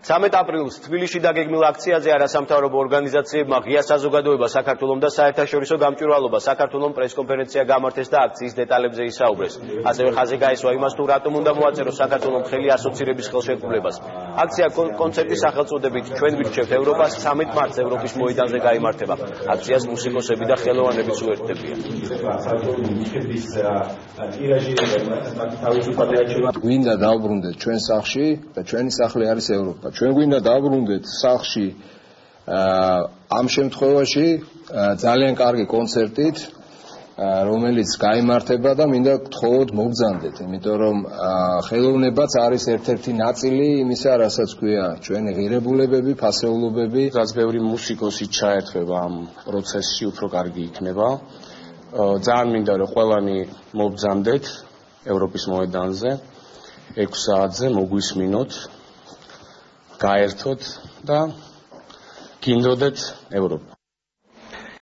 13 აპრილს თბილისში დაგეგმილ აქციაზე არასამთავრობო ორგანიზაციებმა ღია საზოგადოება საქართველოს და საერთაშორისო გამჭვირვალობა საქართველოს პრესკონფერენცია გამართეს და აქციის დეტალებზე ისაუბრეს. ასევე ხაზი გაესვა იმას, თუ რატომ უნდა მოაწეროს საქართველოს მთელი ასოცირების ხელშეკრულებას. აქცია კონცერტის სახელწოდებით ჩვენ ვირჩევთ ევროპას 13 მარტს ევროპის მოედანზე გაიმართება. აქციას მუსიკოსები და ხელოვანებიც უერთდებიან. გვინდა დავბრუნდეთ ჩვენ სახლში და ჩვენი სახლი არის ევროპა. ჩვენ გვინდა დავბრუნდეთ სახლში ამ შემთხვევაში ძალიან კარგი კონცერტით, რომელიც გაიმართება და მინდა გთხოვოთ მოგზანდეთ, იმიტომ რომ ხელოვნებაც არის ერთ-ერთი ნაწილი იმისა, რასაც ქვია ჩვენი ღირებულებები, ფასეულობები. რაც ბევრი მუსიკოსი ჩაერთვება ამ პროცესში, უფრო კარგი იქნება. ძალიან მინდა რომ ყველანი მოგზანდეთ ევროპის მოედანზე 6 საათზე მოგვისმინოთ, გაერთოთ და გინდოდეთ ევროპა.